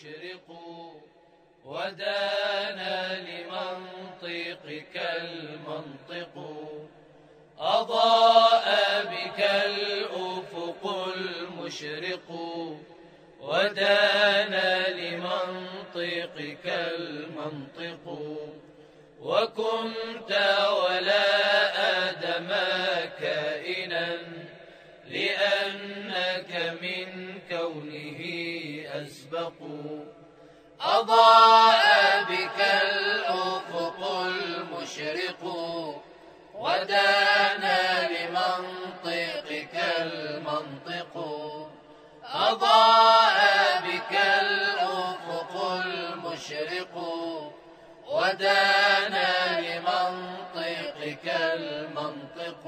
المشرق ودانا لمنطقك المنطق أضاء بك الأفق المشرق ودانا لمنطقك المنطق وكنت ولا آدم كائنا لأنك من كونه أسبق أضاء بك الأفق المشرق ودانا لمنطقك المنطق أضاء بك الأفق المشرق ودانا لمنطقك المنطق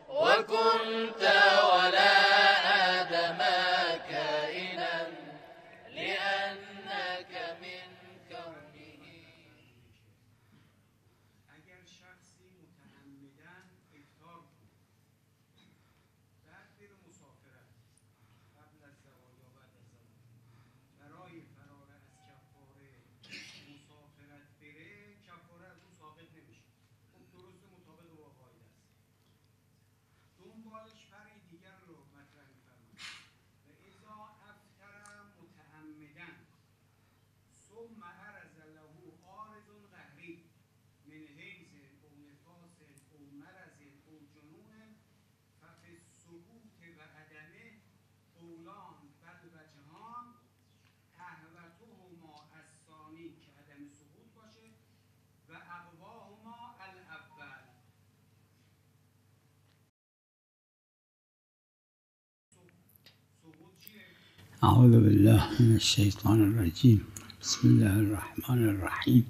وكنت ولا آدم كائنا لأنك من كونه. اگر شخصی متعمداً افطار کنه بعد بره مسافرت قبل از زوال یا بعد از زوال برای فرار از کفاره مسافرت بره کفاره از اون ساقط نمیشه. خب درسته مطابق با قاعده است. دنبالش فرعی دیگر رو مطرح می‌فرماید و اذا افطر متعمداً ثم عرض له عارض قهری من حیض او نفاس او مرض او جنون ففی السقوط و عدمه قولان بل وجهان احوطهما الثانی که عدم سقوط باشه و اقواهما الاول. سقوط چیه؟ اعوذ بالله من الشیطان الرجیم بسم الله الرحمن الرحیم.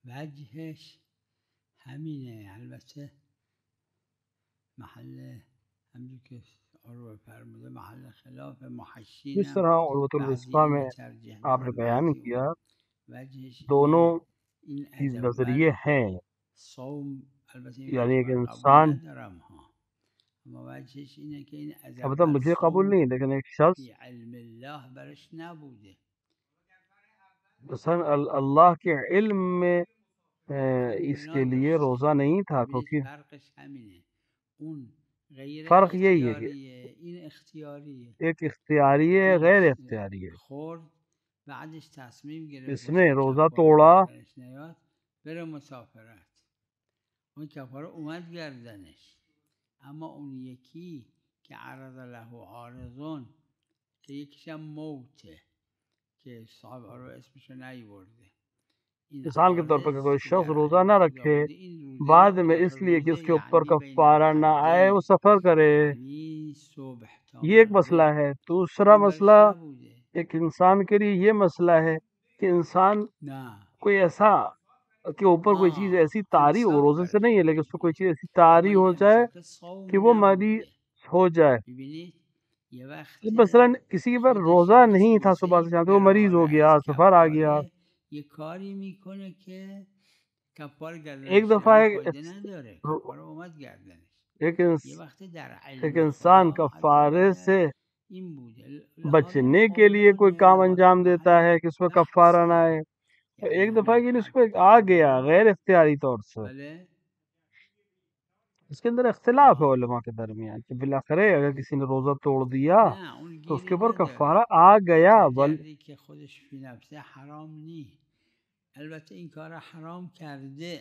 وجهش همینه، البته محل همجور که عروه فرموده محل خلاف محشین جس طرح عروۃ الوثقی میں آپ نے بیان کیا دونوں چیز نظریے ہیں، یعنی ایک انسان البتہ مجھے قبول نہیں، لیکن ایک شخص مثلا اللہ کے علم میں اس کے لیے روزہ نہیں تھا، کیونکہ فرق یہی ہے کہ ایک اختیاری ہے، غیر اختیاری ہے. اس نے روزہ توڑا بره مسافرت، اون کفاره اومد گردنش. اما اون یکی که عرض له عارضون که یکیش هم موته که صاحب رو اسمشو نیورده، مثال کے طور پر کوئی شخص روزہ نہ رکھے بعد میں اس لیے کہ اس کے اوپر کفارہ نہ آئے وہ سفر کرے، یہ ایک مسئلہ ہے. دوسرا مسئلہ ایک انسان کے لیے یہ مسئلہ ہے کہ انسان کوئی ایسا کہ اوپر کوئی چیز ایسی طاری ہو، روزے سے نہیں ہے لیکن اس پر کوئی چیز ایسی طاری ہو جائے کہ وہ مریض ہو جائے. مثلا کسی پر روزہ نہیں تھا صبح سے شام تک، وہ مریض ہو گیا، سفر آ گیا. ایک دفعہ ایک انسان کفارے سے بچنے کے لیے کوئی کام انجام دیتا ہے کہ اس میں کفارہ نہ آئے، ایک دفعہ کہ اس پہ آ گیا غیر اختیاری طور سے. اس کے اندر اختلاف ہے علماء کے درمیان کہ بالآخر اگر کسی نے روزہ توڑ دیا تو اس کے اوپر کفارہ آ گیا. که خودش فی نفسه حرام نی، البته این کار حرام کرده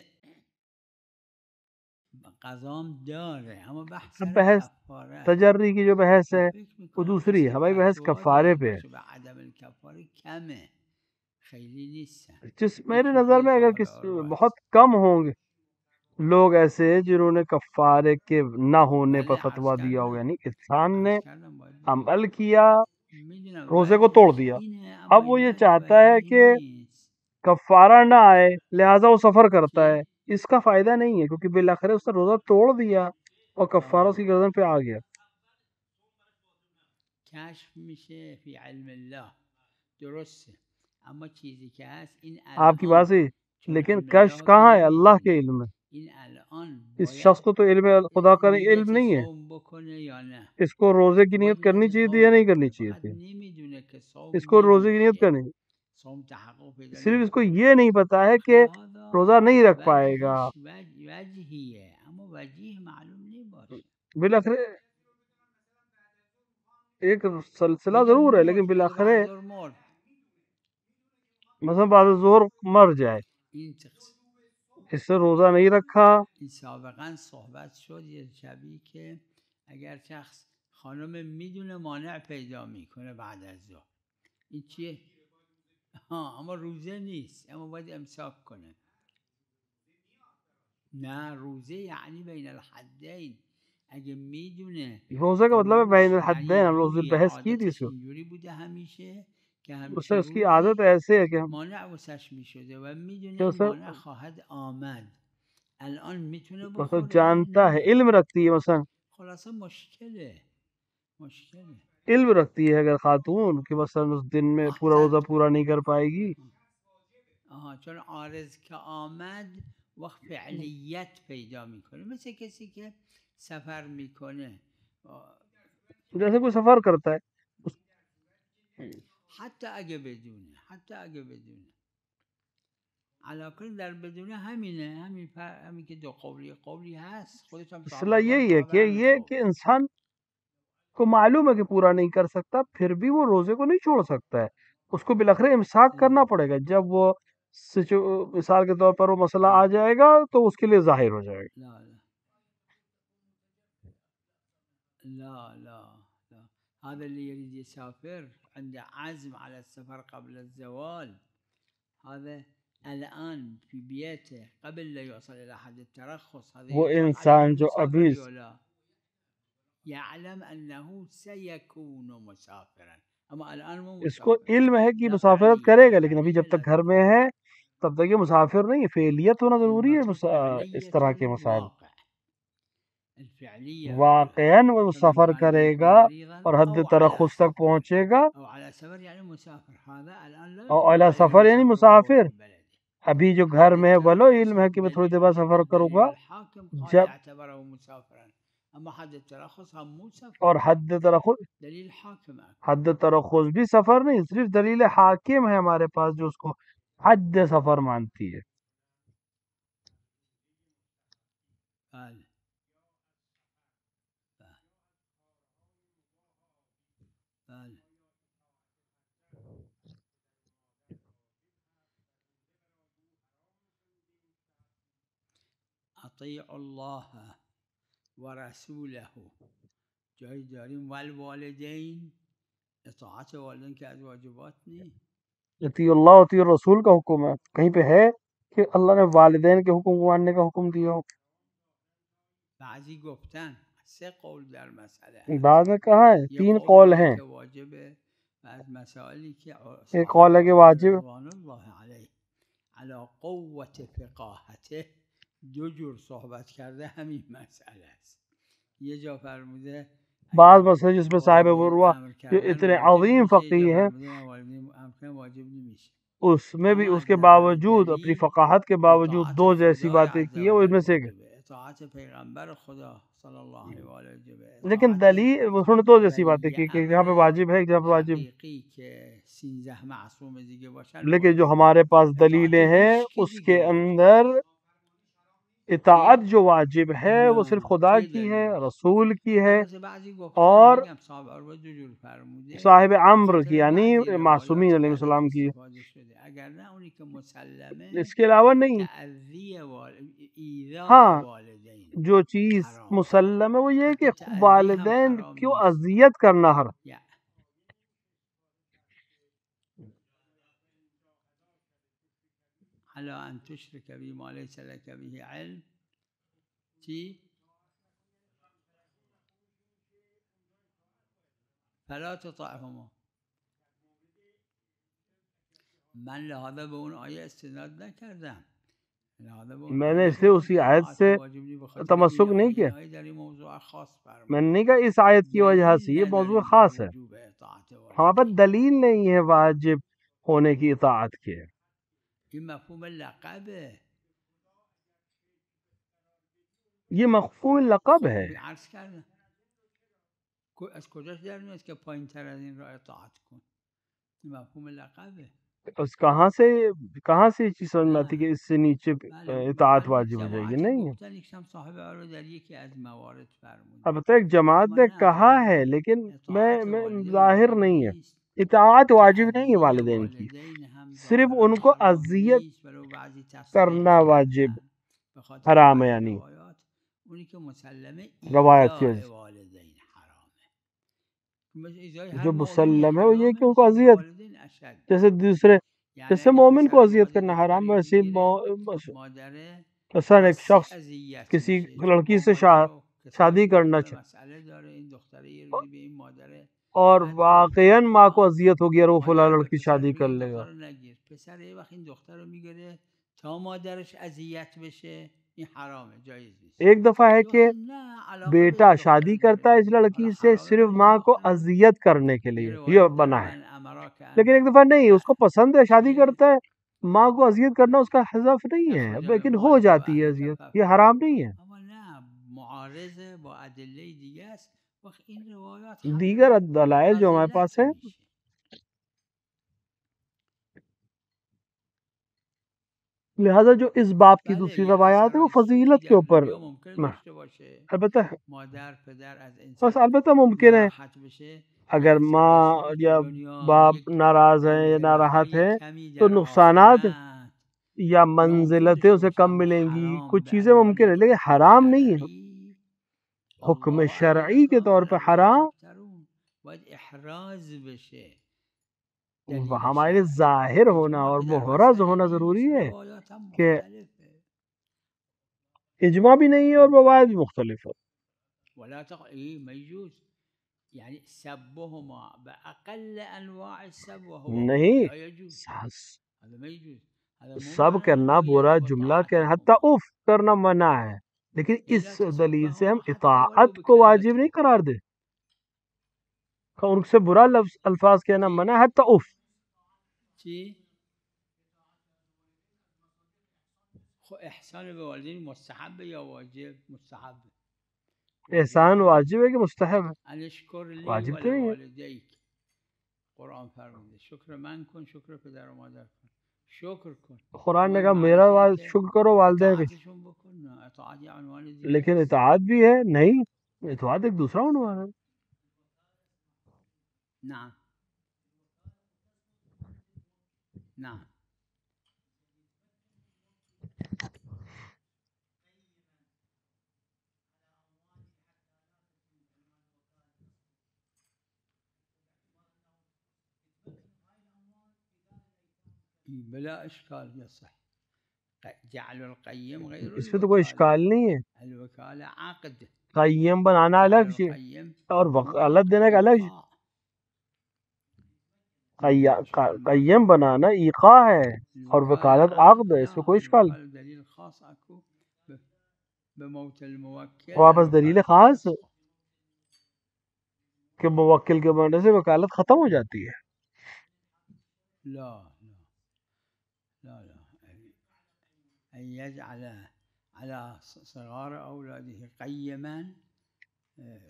قضام داره، اما بحث کفاره تجری کی جو بحث ہے وہ دوسری ہے، ہماری بحث کفارے پہ ہے. عدم الکفاره کمه، خیلی نیستن. جس میرے نظر میں اگر بہت کم ہوں گے لوگ ایسے جنہوں نے کفارے کے نہ ہونے پر فتویٰ دیا ہو، یعنی انسان نے عمل کیا روزے کو توڑ دیا، اب وہ یہ چاہتا ہے کہ کفارہ نہ آئے لہٰذا وہ سفر کرتا ہے. اس کا فائدہ نہیں ہے کیونکہ بالآخر اس نے روزہ توڑ دیا اور کفارہ اس کی گردن پہ آ گیا. کشف میشه فی علم الله درسته، اما چیزی که هست این آپ کی بات ہے، لیکن کشف کہاں ہے؟ اللہ کے علم میں. اس شخص کو تو علم خدا کا علم نہیں ہے، اس کو روزے کی نیت کرنی چاہیے تھی یا نہیں کرنی چاہیے تھی؟ اس کو روزے کی نیت کرنی، صرف اس کو یہ نہیں پتا ہے کہ روزہ نہیں رکھ پائے گا، بالآخر ایک سلسلہ ضرور ہے لیکن بالآخر مثلا بعد ظہر مر جائے، اس سے روزہ نہیں رکھا. سابقا صحبت شد یه شبی که اگر شخص خانم میدونه مانع پیدا میکنه بعد از ظهر این چیه؟ اما روزه نیست، اما باید امساک کنه. نه روزه یعنی بین الحدین، اگه میدونه روزہ کا مطلب ہے بین الحدین. ہم روز بحث کی تھی اس کو، اینجوری بوده ہمیشه که اس همیشه کی عادت ایسے ہے کہ مانع واسش میشده و میدونه مانع خواهد آمد، الان میتونه مثلا بخوره جانتا ہے، علم رکھتی ہے، مثلا خلاصه مشکله علم رکھتی ہے اگر خاتون کہ مثلا اس دن میں پورا روزہ پورا نہیں کر پائے گی. چون عارض که آمد وقت فعلیت پیدا میکنه، مثل کسی که سفر میکنه، جیسے کوئی سفر کرتا ہے حتی اگه بدونه علاقه در بدونه همین که دو قولی هست خودش هم اصلاح یہی ہے کہ یہ کہ انسان کو معلوم ہے کہ پورا نہیں کر سکتا، پھر بھی وہ روزے کو نہیں چھوڑ سکتا ہے، اس کو بالاخره امساک کرنا پڑے گا. جب وہ مثال کے طور پر وہ مسئلہ آ جائے گا تو اس کے لیے ظاہر ہو جائے گا. لا هذا اللي يريد يسافر عند عزم على السفر قبل الزوال، هذا الآن في بيته قبل لا يوصل إلى حد الترخص، وہ انسان جو ابھی يعلم أنه سيكون مسافرا، أما الآن اس کو علم ہے کہ مسافرت کرے گا، لیکن ابھی جب تک گھر میں ہے تب تک یہ مسافر نہیں ہے. فعلیت ہونا ضروری ہے اس طرح کے مسائل. واقعاً وہ سفر کرے گا اور حد ترخص تک پہنچے گا، اور اعلیٰ سفر یعنی مسافر. ابھی جو گھر میں ہے ولو علم ہے کہ میں تھوڑی دیر بعد سفر کروں گا، جب اور حد ترخص بھی سفر نہیں، صرف دلیل حاکم ہے ہمارے پاس جو اس کو حد سفر مانتی ہے. اطیعوا الله ورسوله جایی داریم والوالدین، اطاعت والدین که از واجبات نہیں. اطیع اللہ اطیع الرسول کا حکم ہے، کہیں پہ ہے کہ اللہ نے والدین کے حکم کو ماننے کا حکم دیا ہو؟ بعضی گفتن 3 قول در مسئله، بعد میں کہا ہے 3 قول ہیں. بعض مسائلی که ایک قول ہے کہ واجب رضوان الله علیه علی قوت فقاهته دو جور صحبت کرده همین مسئله است. یه جا فرموده بعض مسئلے جس میں صاحب بروہ جو اتنے عظیم فقیہ ہیں اس میں بھی اس کے باوجود اپنی فقاہت کے باوجود 2 جیسی باتیں کی ہیں، وہ ان میں سے اطاعت پیغمبر خدا صلی اللہ علیہ وآلہ، لیکن دلیل انہوں نے 2 جیسی باتیں کی کہ جہاں پہ واجب ہے جہاں پہ واجب، لیکن جو ہمارے پاس دلیلیں ہیں اس کے اندر اطاعت جو واجب ہے وہ صرف خدا کی ہے، رسول کی ہے اور صاحب امر کی یعنی معصومین علیہ السلام کی، اس کے علاوہ نہیں. ہاں جو چیز مسلم ہے وہ یہ ہے کہ والدین کو اذیت کرنا حرام. على أن تشرك بي ما ليس لك به علم فلا تطعهما. من لهذا به اون آیه استناد نکردم، میں نے اس لیے اسی آیت سے تمسک نہیں کیا، میں نے نہیں کہا اس آیت کی وجہ سے یہ موضوع خاص ہے، ہمارے پاس دلیل نہیں ہے واجب ہونے کی اطاعت کے. این مفهوم لقبه، یہ مفہوم لقب ہے. عرض کردم از کجاش در میاد که پایین تر از این را اطاعت کن؟ این مفهوم لقبه. اس کہاں سے یہ چیز سمجھ میں آتی کہ اس سے نیچے اطاعت واجب ہو جائے گی؟ نہیں ہے. البتہ ایک جماعت نے کہا ہے لیکن میں ظاہر نہیں ہے. اطاعت واجب نہیں ہے والدین کی، صرف ان کو اذیت کرنا واجب، حرام ہے. یعنی روایت کی وجہ جو مسلم ہے وہ یہ کہ ان کو اذیت، جیسے مومن کو اذیت کرنا حرام ہے، ویسے مثلا ایک شخص کسی لڑکی سے شادی کرنا چاہے اور واقعاً ماں کو اذیت ہوگی اور وہ فلاں لڑکی شادی کر لے گا. ایک دفعہ ہے کہ بیٹا شادی کرتا ہے اس لڑکی سے صرف ماں کو اذیت کرنے کے لیے، یہ بنا ہے. لیکن ایک دفعہ نہیں، اس کو پسند ہے، شادی کرتا ہے، ماں کو اذیت کرنا اس کا حذف نہیں ہے، لیکن ہو جاتی ہے اذیت، یہ حرام نہیں ہے. دیگر دلائل جو ہمارے پاس ہیں لہذا جو اس باب کی دوسری روایات ہیں وہ فضیلت کے اوپر البتہ ممکن ہے اگر ماں یا باپ ناراض ہیں یا ناراحت ہیں تو نقصانات یا منزلتیں اسے کم ملیں گی، کچھ چیزیں ممکن ہے، لیکن حرام نہیں ہے. حکم شرعی کے طور پہ حرام ہمارے ظاہر ہونا اور محرز ہونا ضروری ہے کہ اجماع بھی نہیں ہے اور روایت بھی مختلف ہے. نہیں، سب کرنا برا جملہ کہ حتیٰ اف کرنا منع ہے، لیکن اس دلیل سے ہم اطاعت کو واجب نہیں قرار دے. ان سے برا الفاظ کہنا منع ہے، حتیٰ اف. احسان به والدین مستحب یا واجب؟ مستحب. احسان واجب ہے کہ مستحب ہے؟ الاشکر لی واجب تو نہیں ہے. ولوالدیک قرآن فرموده شکر من کن، شکر پدر و مادر کن، شکر کن. قرآن نے کہا میرا شکر کرو، والدین کا. اطاعت یا عنوان دیگر، لیکن اطاعت بھی ہے نہیں، اطاعت ایک دوسرا عنوان ہے. نعم نعم. بلا اشکال یصح. جعل القیم غیر اس پہ تو کوئی اشکال نہیں ہے. الوکالہ عقد، قیم بنانا الگ چیز اور وکالت دینا کا الگ. قیم بنانا ایقاع ہے اور وکالت عقد ہے، اس میں کوئی اشکال نہیں. دلیل خاص اکو بموت الموکل، واپس دلیل خاص کہ موکل کے مرنے سے وکالت ختم ہو جاتی ہے. لا لا لا ان يجعل على صغار اولاده قيما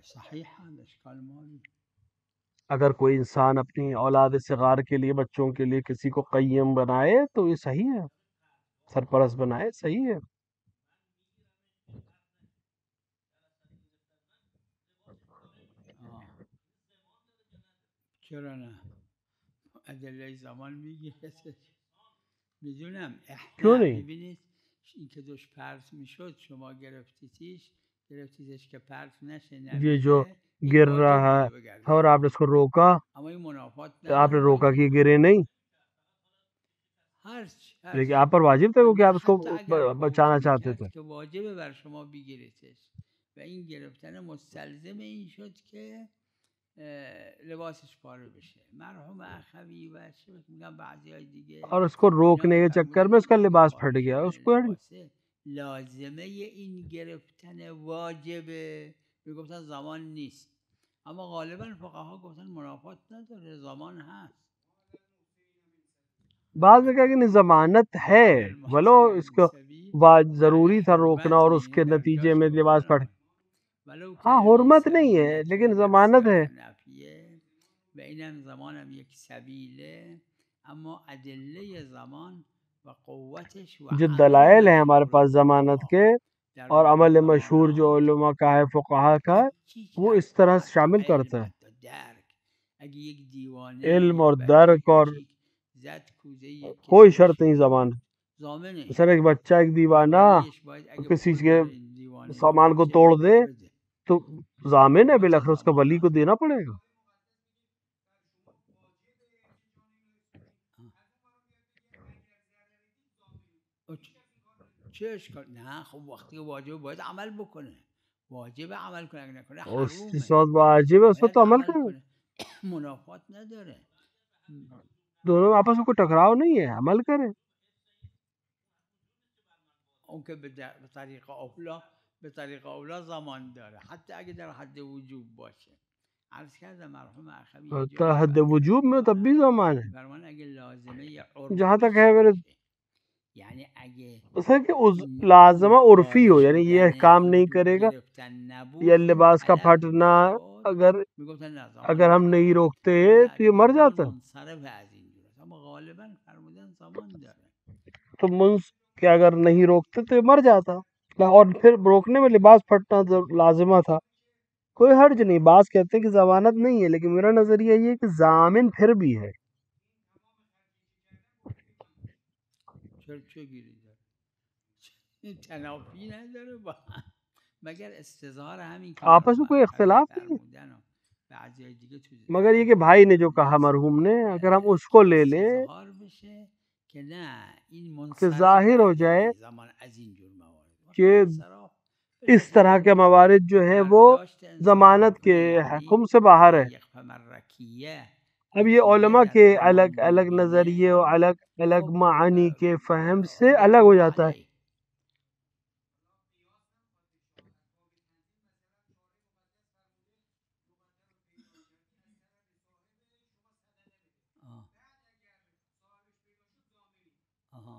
صحیح هذا اشکال موجود. اگر کوئی انسان اپنی اولاد صغار کے لیے، بچوں کے لیے کسی کو قیم بنائے تو یہ صحیح ہے، سرپرست بنائے، صحیح ہے. چرا نه؟ ادله زمان میگه میدونم. کیوں نہیں؟ ببینید این که دوش پرت میشد شما گرفتیش که پرت نشه. یہ جو گر رہا ہے اور آپ نے اس کو روکا، آپ نے روکا کہ گرے نہیں، لیکن آپ پر واجب تھا کیونکہ آپ اس کو بچانا چاہتے تھے. واجب بر شما بگیرتش و این گرفتن مستلزم این شد که لباسش پاره بشه. مرحوم اخوی و چه میگم بعضیای دیگه، اور اس کو روکنے کے چکر میں اس کا لباس پھٹ گیا، اس کو لازمه این گرفتن واجبه. میگفتن زمان نیست، اما غالبا فقها گفتن منافات نداره، زمان هست. بعض نے کہا کہ ضمانت ہے ولو اس کو ضروری تھا روکنا اور اس کے نتیجے میں نماز پڑھ. ہاں حرمت نہیں ہے لیکن ضمانت ہے. و اینم زمانم یک سبیله اما ادله زمان و قوتش و جو عمل دلائل ہیں ہمارے مشهور پاس ضمانت فقها کے در اور بین عمل مشہور جو فقها علماء کا ہے فقہا کا هیچ وہ وقت اس طرح حتی شامل علم کرتا ہے. حتی درک اگه یک دیوانه علم یک اور بچه درک اور کوچیک زد کوزه یک کوئی کسی و شرط نہیں شکست زمان. ضامنه مثلا ایک بچہ ایک دیوانہ ولیش باید اگه کسی پول کے داره این دیوانه یا سامان کو بچه توڑ دے بده تو ضامن ہے بالآخر اس کا متضمن ولی کو دینا پڑے گا. چه اشکال نه خب وقتی که واجب باید عمل بکنه واجب عمل کنه اگه نکنه اس حرومه وقت واجب ہے اس وقت باید تو عمل عمل کریں. کنه منافات نداره دونوں میں آپس میں کوئی ٹکراؤ نہیں ہے, عمل کریں. اون که به طریق اولا به طریق اولا زمان داره حتی اگه در حد وجوب باشه. عرض کردم مرحوم اخوی یه تا جایی حد صحبت وجوب میں تب بھی زمان ہے. فرمان اگه لازمه جہاں عرفی تک ہے میرے باشه یعنی اگه اصل کہ این لازمہ عرفی ہو, پاره یعنی یہ شدن کام این نہیں دود کرے گا, گرفتن نبود یا این لباس کا طلب پھٹنا میشد اگر میگفتن نه زمان ہم نداره نہیں روکتے ولی تو یہ مر زمان جاتا. منصرف از این جور اما غالبا فرمودن زمان داره. تو منس کہ اگر نہیں روکتے تو یہ مر جاتا. اور پھر روکنے میں لباس پھٹنا لازمہ تھا, کوئی حرج نہیں. بعض کہتے ہیں کہ ضمانت نہیں ہے, لیکن میرا نظریہ یہ ہے کہ ضامن پھر بھی ہے. چه گیری داره این تنافی نداره با مگر استظهار همین که آپس مرحوم میں کوئی اخوی اختلاف نہیں ہے, فرمودن و بعضی دیگه تو مگر یہ کہ بھائی نے جو کہا مرحوم نے, اگر ہم اس کو که لے لیں استظهار بشه که نه این کہ منصرف ظاہر ہو از جائے این زمان از این جور موارد وقتی کہ انصراف اس طرح کے موارد جو ہیں وہ برداشت انسان ضمانت کے میکنه یعنی حکم سے باہر ہے. یک فمرکیه اب یہ یکیه علماء در کے زمان الگ الگ نظریے میبینه اور الگ الگ خب معانی کے فہم سے عدت الگ ہو الله جاتا ہے. علیه آه. آها.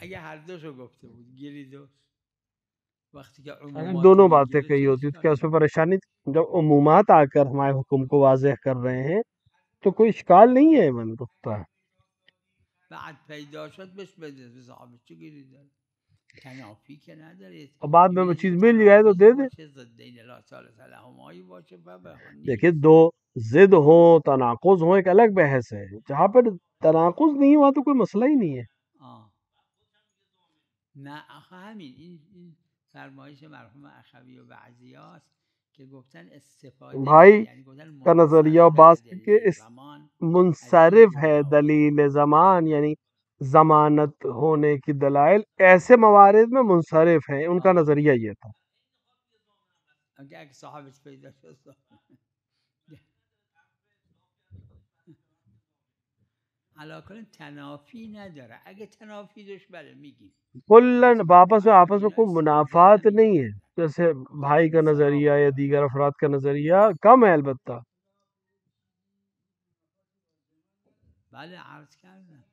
اگه هر دوشو گفته بود گیری دوش وقتی کہ اگر عموماتی دونوں باتیں میگیره کہی چه ہوتی تو اشکال کیا اس میں داره. پریشانی تھی؟ جب عمومات آ کر ہمارے حکم کو واضح کر رہے ہیں تو کوئی اشکال نہیں ہے. من رکتا ہے بعد پیدا شد بهش بده به صاحبش چه گیری داره تنافی که نداره اور بعد میں وہ ببینید چیز این مل جائے تو تنافی دے دے. باشه ضدین لا ثالث لهمایی باشه و بهانه دیکھیے دو ضد ہوں تناقض ہوں ایک الگ بحث ہے. جہاں پر تناقض نہیں ہوا تو کوئی مسئلہ ہی نہیں ہے. آه. نه آخه همین این فرمایش مرحوم اخوی و بعضیاست که گفتن استفاده بھائی میشه یعنی گفتن کا نظریہ منصرف بعض کہ ادله اس زمان از این منصرف جور ہے موارد دلیل زمان, یعنی ضمانت ہونے کی دلائل ایسے موارد میں منصرف ہیں. ان کا نظریہ یہ تھا. اگه صاحبش پیدا شد علاقه تنافی نداره اگه تنافی داشت بله میگیم کلن آپس میں کوئی استفاده منافات همین نہیں ہے. کردن جیسے گفتن بھائی کا انصراف نظریہ یا داره دیگر افراد کا نظریہ کم ہے البتہ. بله عرض کردم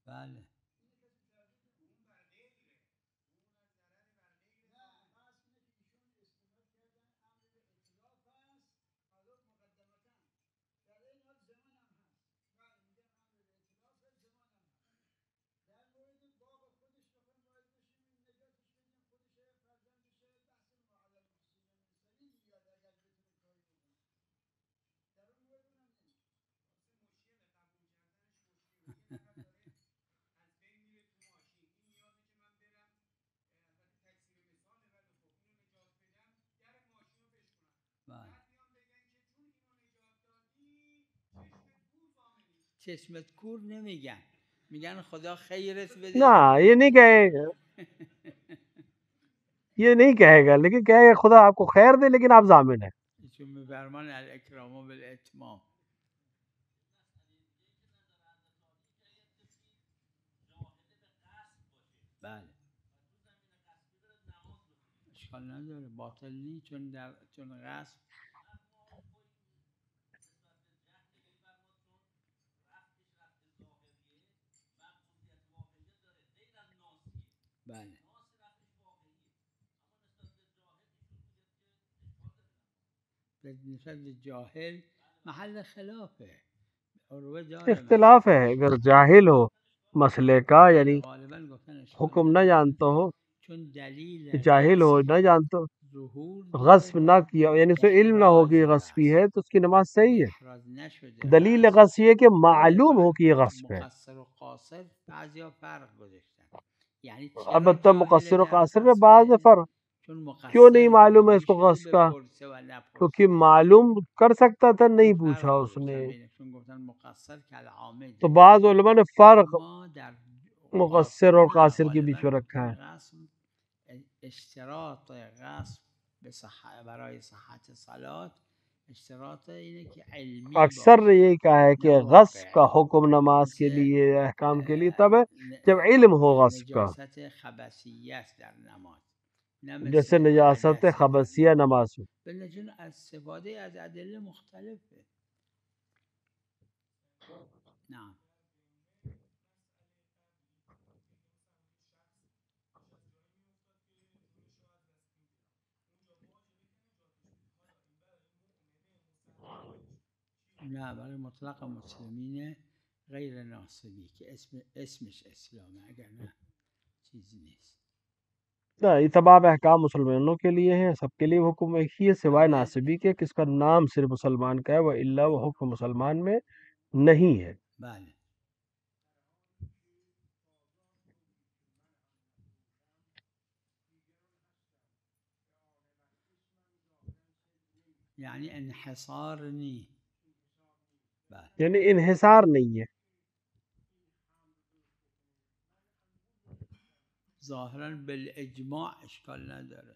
بله چشمت کور نمیگن، میگن خدا خیرت بده. نہ یہ نہیں کہے گا، یہ نہیں کہے گا، لیکن کہے گا خدا آپ کو خیر دے لیکن آپ ضامن ہیں. ایشون میفرمان الاکرام بالاتمام. بله اشکال نداره، باطل نیست، چون غصب بله نسبت به جاهل محل خلافه، عروه داره اختلاف ہے اگر جاہل ہو مسئلے کا، یعنی غالبا گفتن حکم نہ جانتا ہو، چون دلیل جاہل ہو نہ جانتا ہو، ظهور غصب نہ کیا، یعنی اسے علم نہ ہو کہ یہ غصبی ہے، تو اس کی نماز صحیح ہے. احراز نشده دلیل غصب یہ کہ معلوم ہو کہ یہ غصب ہے. مقصر و قاصر بعضیا فرق گذاشتن، یعنی البتہ مقصر و قاصر میں بعض فرق، کیوں نہیں معلوم ہے اس کو غصب کا؟ کیونکہ معلوم کر سکتا تھا، نہیں پوچھا اس نے. تو بعض علماء نے فرق مقصر اور قاصر کے بیچ میں رکھا ہے. اشتراط غصب برای صحت صلات اشتراط اینه که علمی اکثر نے یہی کہا ہے کہ غصب کا حکم نماز کے لیے، احکام کے لیے تب ہے جب علم ہو غصب کا، نجاست خبثیت در نماز، جیسے نجاست خبثیہ نماز میں. بلکہ استفاده از ادله مختلفه. نعم نه برای مطلق مسلمین غیر ناصبی که اسمش اسلامه، اگر نه چیزی نیست. یہ تمام احکام مسلمانوں کے لیے ہیں، سب کے لیے حکم ایک ہی ہے سوائے ناصبی کے کہ اس کا نام صرف مسلمان کا ہے، وَإِلَّا وہ حکم مسلمان میں نہیں ہے. بله یعنی انحصار نہیں. بله یعنی انحصار نہیں ہے. ظاہراً بالاجماع اشکال نداره.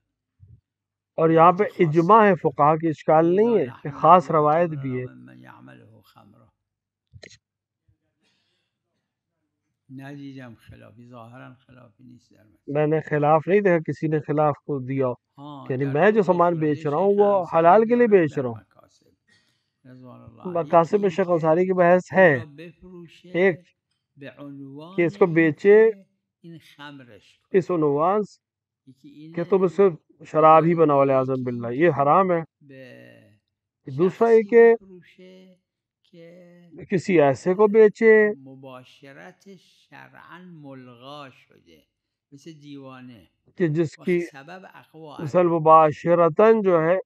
اور یہاں پہ اجماع ہے، فقہا کی اشکال نہیں ہے، کہ خاص روایت بھی ہے. من یعمله خمرا ندیدم خلافی، ظاہراً خلافی نیست در مثلا. میں نے خلاف نہیں دیکھا کسی نے خلاف کو دیا، یعنی میں جو سامان بیچ رہا ہوں وہ حلال کے لیے بیچ رہا ہوں. مقاصد میں شیخ انصاری کی بحث ہے ایک کہ اس کو بیچے اس عنوان سے کہ تم اس سے شراب ہی بناؤ لعظم باللہ، یہ حرام ہے. دوسرا یہ کہ کسی ایسے کو بیچے مباشرت شرعاً ملغا شده مثل دیوانه کہ جس کی سبب اقوا مثل مباشرتاً جو ہے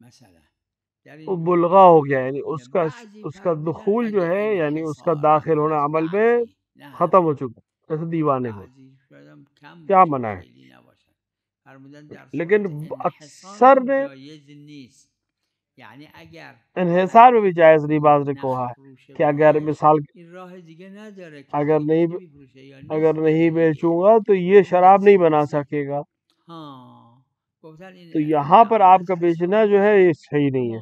وہ ملغا ہو گیا، یعنی اس کا دخول جو ہے، یعنی اس کا داخل ہونا عمل میں ختم ہو چکا، جیسے دیوانے کو. کیا منع ہے؟ لیکن اکثر نے یعنی اگر انحصار میں بھی جائز نہیں. بعض نے کہا ہے کہ اگر مثال اگر نہیں بیچوں گا تو یہ شراب نہیں بنا سکے گا، تو یہاں پر آپ کا بیچنا جو ہے یہ صحیح نہیں ہے،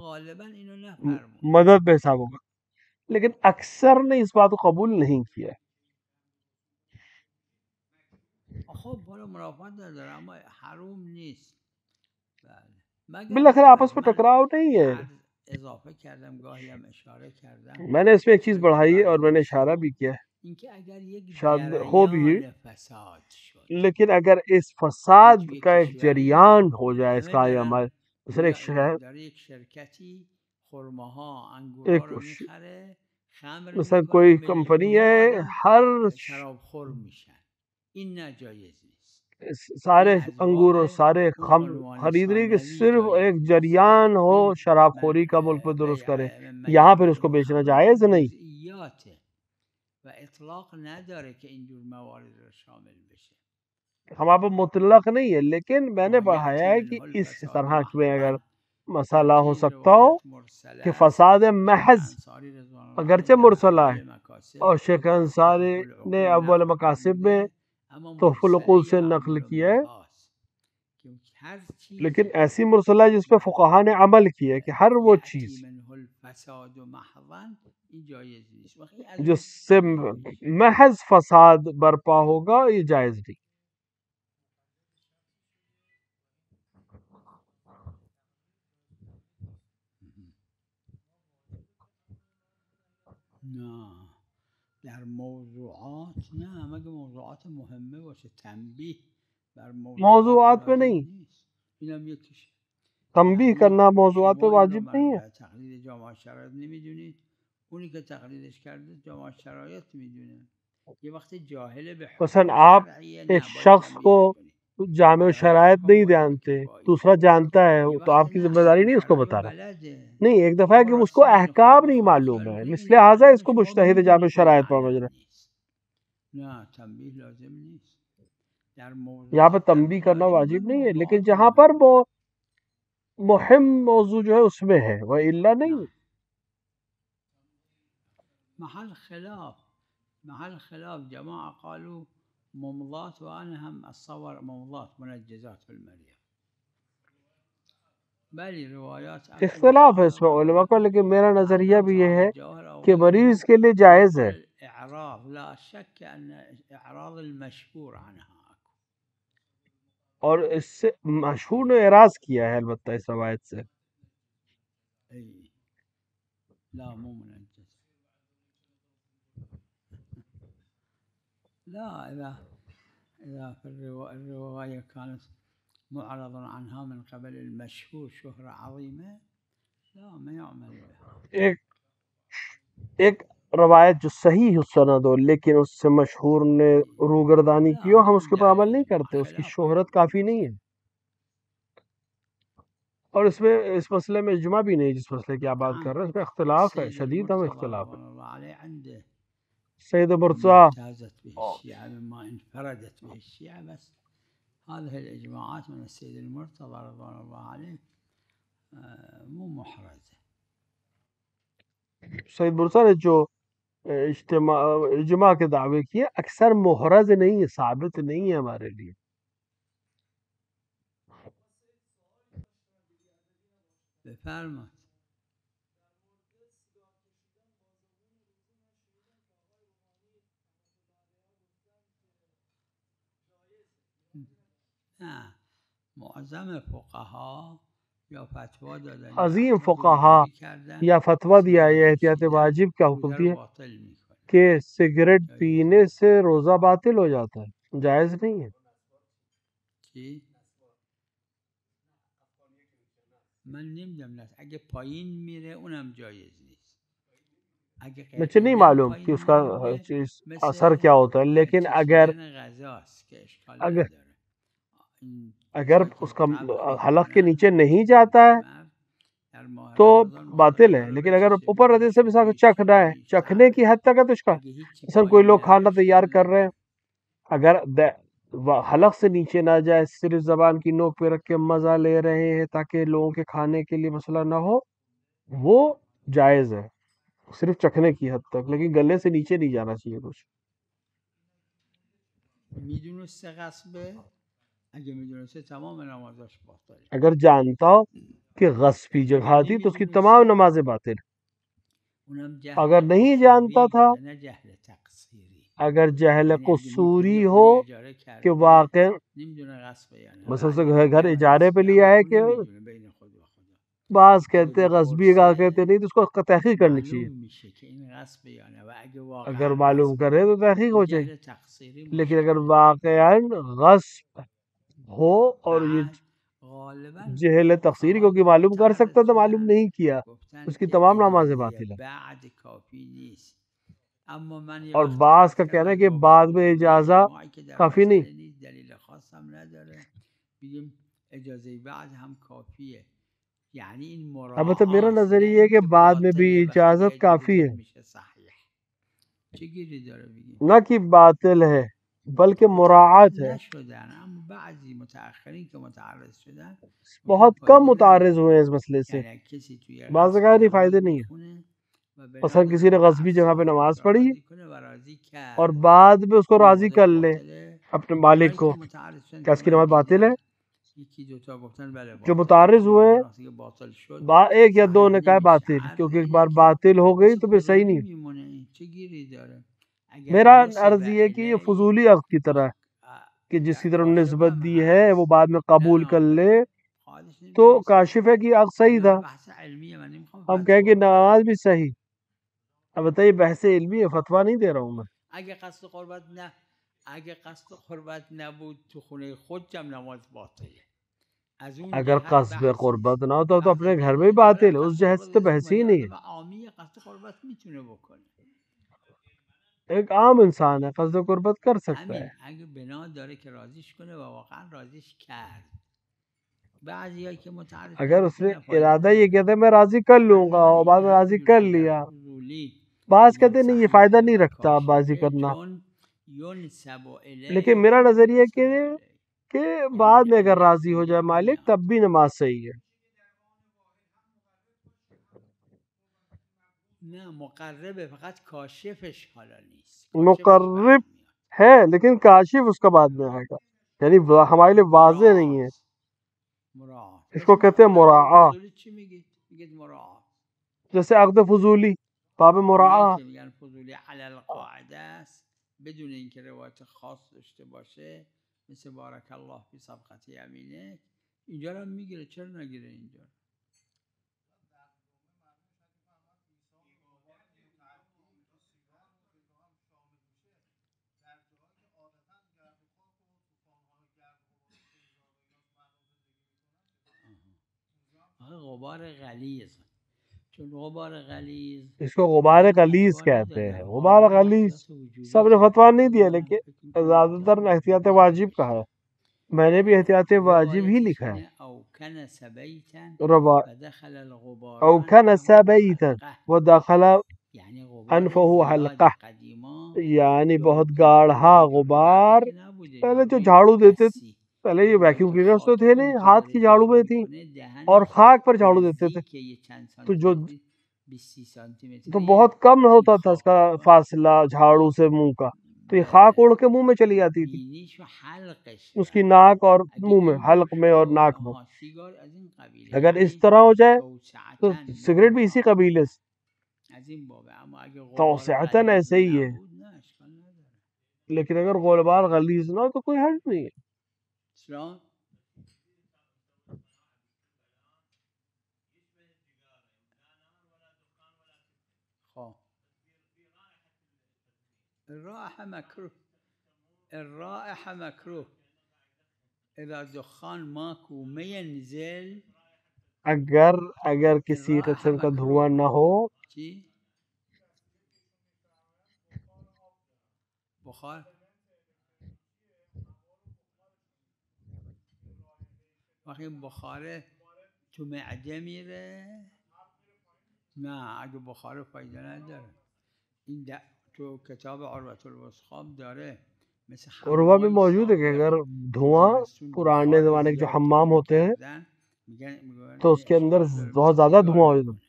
مدد پہ حساب ہوگا. لیکن اکثر نے اس بات کو قبول نہیں کیا. خب بالا مرافعت نداره اما حروم نیست. بالاخره آپس میں ٹکراؤ نہیں ہے. اضافه کردم گاهی هم اشاره کردم، میں نے اس میں ایک چیز بڑھائی ہے اور میں نے اشارہ بھی کیا ہے، اینکه اگر یک شاید ہو بھی، جریان فساد شد، لیکن اگر اس فساد کا ایک جریان ہو جائے اس کا عمل، مثلا ایک شہر در یک شرکتی خرمه ها انگورها رو میخره، خمر مثلا میکنه، کوئی میلیون کمپنی ها ہے، آدم ہر شراب خور میشن. این ناجایز نیست. سارے انگور اور سارے خرید رہی کہ صرف ایک جریان ہو شراب خوری کا ملک میں درست کرے، یہاں پھر اس کو بیچنا جائز نہیں. و اطلاق نداره که اینجور موارد رو شامل بشه. ہمارا مطلق نہیں ہے، لیکن میں نے بڑھایا ہے کہ اس طرح میں اگر مسئلہ ہو سکتا ہو کہ فساد محض اگرچہ مرسلہ ہے، اور شیخ انصاری نے اول مقاصد میں تحفۃ العقول سے نقل کیا ہے، لیکن ایسی مرسلہ جس پہ فقہا نے عمل کیا ہے کہ ہر وہ چیز جس سے محض فساد برپا ہوگا یہ جائز نہیں۔ نه در موضوعات نه، مگه موضوعات مهمه باشه تنبیه بر موضوعات پہ نہیں، نیست. اینم یکیش. تنبیہ کرنا موضوعات پہ واجب نہیں ہے۔ تقلید جامعه شرایط نمیدونید، اونی که تقلیدش کرده جامعه شرایط میدونه. یه وقت جاهل به مثلا آپ ایک شخص کو جامع شرائط نہیں جانتے، دوسرا جانتا ہے، تو آپ کی ذمہ داری نہیں اس کو بتانا۔ نہیں، ایک دفعہ ہے کہ اس کو احکام نہیں معلوم ہے، اس لہٰذا اس کو مجتہد جامع شرائط سمجھ رہے ہیں۔ یہاں پہ تنبیہ کرنا واجب نہیں ہے، لیکن جہاں پر وہ مہم موضوع جو ہے اس میں ہے، وہ الا نہیں۔ محل خلاف جماعة قالوا ممضات وأنا هم أتصور ممضات منجزات في المريم، بل روایات اختلاف ہے اس میں علماء کا، لیکن میرا نظریہ بھی یہ ہے کہ مریض کے لیے جائز ہے۔ اعراض لا شک ان اعراض المشهور عنها، اور اس سے مشہور نے اعراض کیا ہے البتہ اس روایت سے۔ لا مو منجز، لا إذا في الرواية كانت معرضا عنها من قبل المشهور شهرة عظيمة لا ما يعمل بها۔ ایک روایت جو صحیح السند ہو لیکن اس سے مشہور نے روگردانی کی ہو، ہم اس کے پر عمل نہیں کرتے، اس کی شہرت کافی نہیں ہے۔ اور اس میں اس مسئلے میں اجماع بھی نہیں، جس مسئلے کی آپ بات کر رہے ہیں اس میں اختلاف ہے، شدید ہم اختلاف ہے۔ سید مرتضیٰ امتازت به الشيعة مما انفردت به الشيعة، بس هذه الإجماعات من السيد المرتضى رضوان الله عليه مو محرزة۔ سید مرتضیٰ نے جو اجماع کے دعوے کیے اکثر محرز نہیں ہے، ثابت نہیں ہے ہمارے لیے۔ بفرمایید. نه معظم فقها یا فتوا دادن، عظیم فقہا یا فتویٰ دیا ہے، احتیاط واجب کا حکم دیا کہ سگریٹ پینے سے روزہ باطل ہو جاتا ہے، جائز نہیں ہے۔ من نمیدونم اگه پایین میره اونم جایز نیست، مجھے نہیں معلوم کہ اس کا اثر کیا ہوتا ہے، لیکن اگر اس کا حلق کے نیچے نہیں جاتا ہے تو باطل ہے، لیکن اگر اوپر رہتے سے مثلا چکھنا ہے، چکھنے کی حد تک ہے تو اس کا مثلا کوئی لوگ کھانا تیار کر رہے ہیں، اگر حلق سے نیچے نہ جائے، صرف زبان کی نوک پہ رکھ کے مزہ لے رہے ہیں تاکہ لوگوں کے کھانے کے لیے مسئلہ نہ ہو، وہ جائز ہے صرف چکھنے کی حد تک، لیکن گلے سے نیچے نہیں جانا چاہیے کچھ۔ اگر جانتا ہو کہ غصبی جگہ تھی تو اس کی تمام نمازیں باطل۔ اگر نہیں جانتا تھا، اگر جہل قصوری ہو کہ واقع مثلا گھر اجارے پہ لیا ہے، کہ بعض کہتے ہیں غصبی، بعض کہتے نہیں، تو اس کو تحقیق کرنی چاہیے۔ اگر معلوم کرے تو تحقیق ہو جائے، لیکن اگر واقعاً غصب ہو اور یہ جہل تقصیری کو کہ معلوم کر سکتا تو معلوم نہیں کیا، اس کی تمام نمازیں باطل ہیں۔ اور بعض کا کہنا ہے کہ بعد میں اجازہ کافی نہیں۔ البتہ میرا نظریہ ہے کہ بعد میں بھی اجازت کافی ہے، نہ کہ باطل ہے، بلکہ مراعات ہے. نشدن، اما بعضی متأخرین که متعرض شدن بہت کم متعرض ہوئے ہیں اس مسئلے سے. یعنی کسی توی بعض غصب اوقات یہ نماز فائدے نہیں ہے. میخونه و به مثلا نام کسی نے غصبی جگہ پہ تعصب نماز خود را پڑھی راضی کنه و راضی کرد، اور بعد میں اس کو این راضی خودش کر لے باطله. اپنے مالک اونایی کو که متعرض شدن کہ که اس کی من نماز باطل ہے. دیدم یکی دوتا گفتن بله جو باطله، متعرض چون ہوئے گفتن وقتی که باطل شد ایک یا دو صحت نے کہا نمیشه. باطل، عرض کیونکہ ایک اینه بار که باطل ہو گئی مثل تو پھر صحیح فضولی نہیں. میمونه، این چه گیری داره؟ اگر میرا نسب عرض یہ ہے کہ یہ الیه فضولی عقد کی طرح ہے کہ جس کی طرف نسبت دی ہے وہ بعد میں قبول کر لے تو کاشف ہے کہ عقد صحیح تھا. بحث علمیه، من نمیخوام ہم کہیں کہ نماز بھی صحیح. اب بتائیے بحث علمی ہے، فتویٰ نہیں دے رہا ہوں میں. اگه قصد قربت نبود تو خونه خود هم نماز باطله. از اون اگر جهت قصد بحث قربت نہ ہوتا تو بحث اپنے گھر دیگه میں بھی داره. باطل ہے. اس قصد جہت سے تو قربت بحث ہی اومده نہیں ہے. آدم عامی قصد قربت میتونه بکنه. ایک عام انسان ہے قصد قربت کر سکتا ہے. همین اگه بنا داره که راضیش کنه و واقعا راضیش کرد. بعضیایی که متعرض اگر اس نے نفایده ارادہ یہ کہتا ہے میں راضی کر لوں گا اور بعد میں راضی کر لیا. بعض کہتے ہیں نہیں یہ فائدہ نہیں رکھتا آپ راضی کرنا. لیکن میرا نظریہ کہ بعد میں اگر راضی ہو جائے مالک تب بھی نماز صحیح ہے. نه مقربه، فقط کاشفش حالا نیست. مقرب ہے لیکن کاشف اس کا بعد میں آئے گا، یعنی ہمارے لیے واضح نہیں ہے. اس کو کہتے ہیں مراعا. چی میگید مراعا؟ جیسے عقد فضولی باب مراعا. که میگن فضولی علی القاعده است بدون اینکه روایت خاص داشته باشه، مثل بارک الله فی صفقت یمینه. اینجا رو میگیره، چرا نگیره اینجا؟ غبار غلیظ، چون غبار غلیظ اس کو غبار غلیظ کہتے ہیں. غبار غلیظ سب نے فتویٰ نہیں دیا لیکن زیادہ تر نے احتیاط واجب کہا ہے. میں نے بھی احتیاط واجب ہی لکھا ہے. او کنس بیتا ودخل انفه حلقہ، یعنی بہت گاڑھا غبار. پہلے جو جھاڑو دیتے تھے، پہلے یہ ویکیوم کلینرز تو تھے نہیں، ہاتھ کی جھاڑو میں تھی اور خاک پر جھاڑو دیتے تھے تو بہت کم ہوتا تھا اس کا فاصلہ جھاڑو سے منہ کا، تو یہ خاک اڑ کے منہ میں چلی جاتی تھی، اس کی ناک اور منہ میں، حلق میں اور ناک میں. اگر اس طرح ہو جائے تو سگریٹ بھی اسی قبیلے سے توسعتاً ایسے ہی ہے. لیکن اگر غبار غلیظ نہ ہو تو کوئی حرج نہیں ہے. الرائحة مكروه اذا دخان ماكو ما ينزل. اگر کسی قسم کا دھواں نہ ہو، بخار وقتی بخاره تو معده میره، نه اگه بخاره فایده نداره. این تو کتاب عروة الوثقی داره. عروہ میں موجود ہے کہ اگر دھواں پرانے زمانے کے جو حمام ہوتے ہیں تو اس کے اندر بہت زیادہ دھواں ہو جاتا ہے،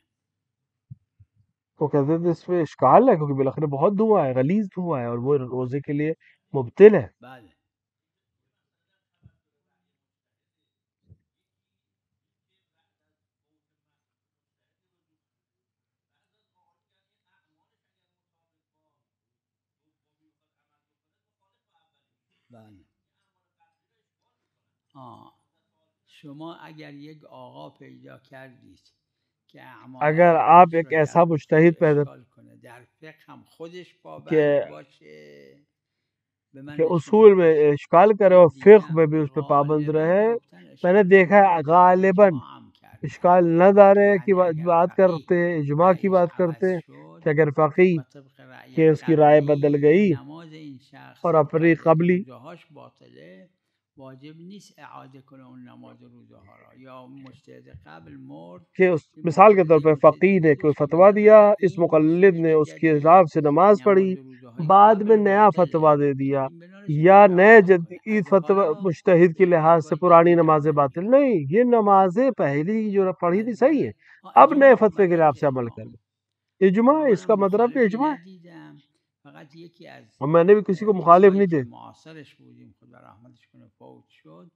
وہ کہتے تھے اس میں اشکال ہے کیونکہ بالاخره بہت دھواں ہے، غلیظ دھواں ہے اور وہ روزے کے لیے مبتل ہے. شما اگر یک آقا پیدا کردید که اگر آپ ایک ایسا مجتہد پیدا در فقه هم خودش پابند کہ باشه اصول میں اشکال کرے اور فقہ میں بھی اس پہ پابند رہے، میں نے دیکھا ہے غالباً اشکال نہ دارے کی بات کرتے، اجماع کی بات کرتے کہ اگر فقی کہ اس کی رائے بدل گئی اور اپنی قبلی واجب نیست اعاده کنه اون نماز روزها را، یا مجتهد قبل مرد کہ مثال کے طور پہ فقی نے کوئی فتویٰ دیا، اس مقلد نے اس کے حساب سے نماز پڑھی، بعد میں نیا فتویٰ دے دیا یا نئے جدید فتوی مجتہد کے لحاظ سے پرانی نمازیں باطل نہیں، یہ نمازیں پہلی جو پڑھی تھی صحیح ہے، اب نئے فتوے کے لحاظ سے عمل کر لیں۔ اجماع اس کا مطلب کہ اجماع ہے، اور میں نے بھی کسی کو مخالف نہیں دے۔ معاصرش بودیم خدا رحمتش کنه فوت شد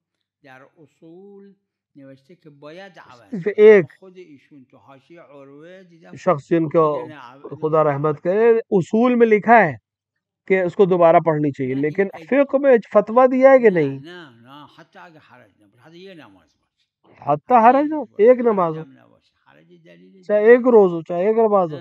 در اصول نوشته که باید عوض ایک خود ایشون تو حاشیه عروه دیدم شخص جن کو خدا رحمت کرے اصول میں لکھا ہے کہ اس کو دوبارہ پڑھنی چاہیے، لیکن فقہ میں فتویٰ دیا ہے کہ نہیں؟ نه حتی اگه حرج نباشه، حتی یه نماز باشه، حتی حرج ہو، ایک نماز ہو، حرج دلیل چاہے ایک روز ہو، چاہے ایک نماز ہو،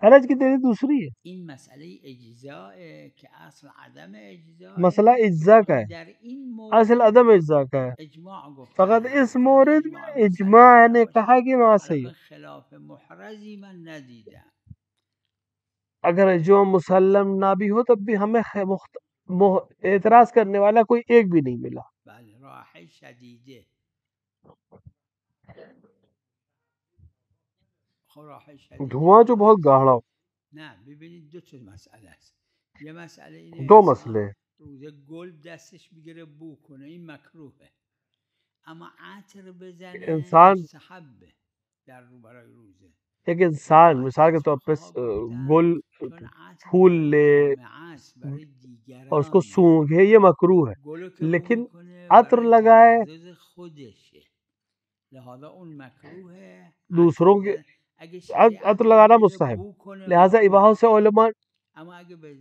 حرج کی دلیل دوسری ہے۔ این مسئله اجزاء که اصل عدم اجزاء مسئلہ اجزاء کا ہے، در این اصل مورد عدم اجزاء کا ہے، اجماع گفتن فقط اس مورد میں اجماع نے کہا کہ نماز صحیح ہے۔ خلاف محرزی من ندیدم، اگر اجماع مسلم نہ بھی ہو تب بھی ہمیں اعتراض کرنے والا کوئی ایک بھی نہیں ملا۔ بله راحه شدیده راحه شدیده دھواں جو بہت گاڑھا ہو۔ نه ببینید دو تا مسئله است، یه مسئله اینه دو مسئلے، روزه گل دستش بگیره بو کنه این مکروهه، اما عطر بزنه انسان مستحبه در رو برای روزه۔ ایک انسان مثال کے طور پہ گل پھول لے اور اس کو سونگھے، یہ مکروہ ہے، لیکن عطر لگائے دوسروں کے عطر لگانا مستحب، لہٰذا اباحت سے علماء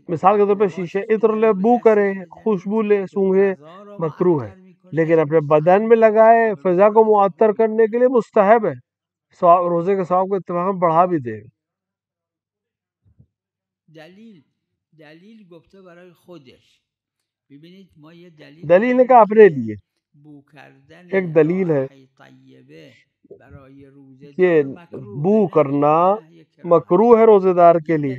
مثال کے طور پہ شیشے عطر لے بو کرے، خوشبو لے سونگھے، مکروہ ہے، لیکن اپنے بدن میں لگائے فضا کو معطر کرنے کے لیے مستحب ہے، روزے کے ثواب کو اتفاقاً بڑھا بھی دے گا۔ دلیل گفته برای خودش، ببینید ما یه دلیل دلیل نے کہا اپنے لیے، بو کردن ایک دلیل ہے طیبه برای روزه کہ بو کرنا مکروہ ہے روزے دار کے لیے،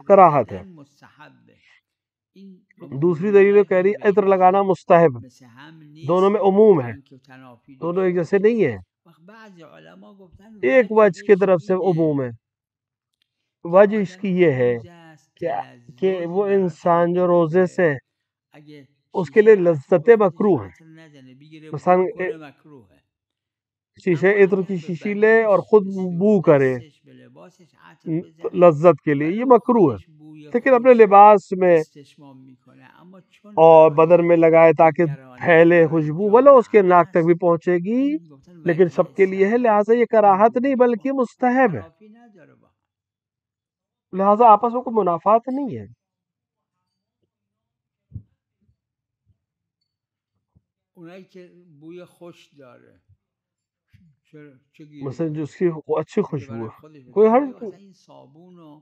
کراہت ہے۔ دوسری دلیل کہہ رہی عطر لگانا مستحب، دونوں میں عموم ہے، دونوں ایک جیسے نہیں ہے، ایک وجہ کی طرف سے عموم ہے۔ وجہ اس کی یہ ہے کہ وہ انسان جو روزے سے اس کے لیے لذتیں مکروہ ہیں، مثلا شیشے عطر کی شیشی لے اور خود بو کرے لذت کے لیے، یہ مکروہ ہے، لیکن اپنے لباس میں اور بدن میں لگائے تاکہ پھیلے خوشبو، ولو اس کے ناک تک بھی پہنچے گی، لیکن سب کے لیے ہے، لہٰذا یہ کراہت نہیں بلکہ مستحب ہے، لہٰذا آپس میں کوئی منافات نہیں ہے۔ اونایی که بوی خوش داره مثلا جس کی اچھی خوشبو ہے، کوئی ہر این صابون و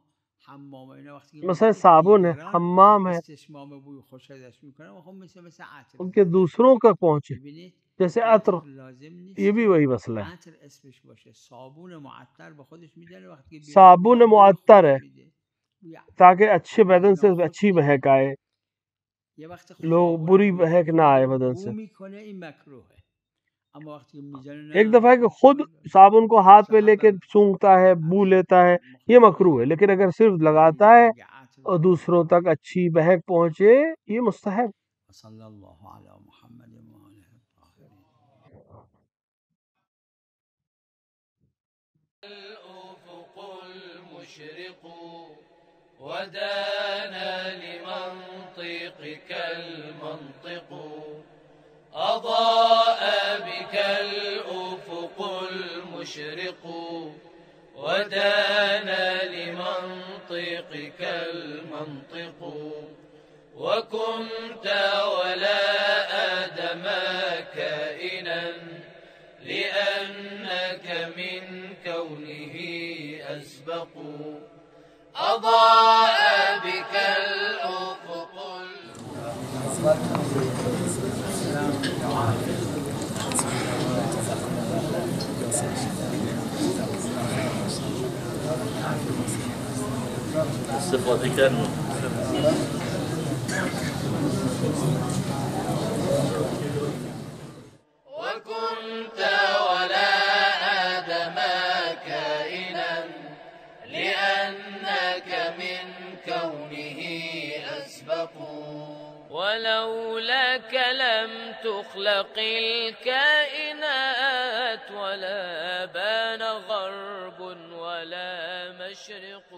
حمام اینا وقتی مثلا صابن ہے، حمام ہے، استشمام بوی خوش ازش میکنه، خب مثل عطر ان کے دوسروں کا پہنچے، جیسے عطر، لازم نیست یہ بھی وہی مسئلہ ہے۔ عطر اسمش باشه، صابون معطر به خودش میزنه وقتی که صابن معطر ہے تاکہ اچھے بدن سے اچھی مہک آئے، لوگ بری مہک نہ آئے بدن سے۔ ایک دفعہ کہ خود صابن کو ہاتھ میں لے کے سونگتا ہے، بو لیتا ہے، یہ مکروہ ہے، لیکن اگر صرف لگاتا ہے اور دوسروں تک اچھی مہک پہنچے، یہ مستحب۔ صلی اللہ علی محمد وآلہ الطاہرین۔ الأفق المشرق ودانا لمنطقك المنطق، أضاء بك الأفق المشرق ودانا لمنطقك المنطق، وكنت ولا آدم كائنا لأنك من كونه أسبق، أضاء بك الأفق استفاده کردم. وكنت ولا آدم كائنا لأنك من كونه أسبق. ولولاك لم تخلق الكائنات ولا بان غرب ولا مشرق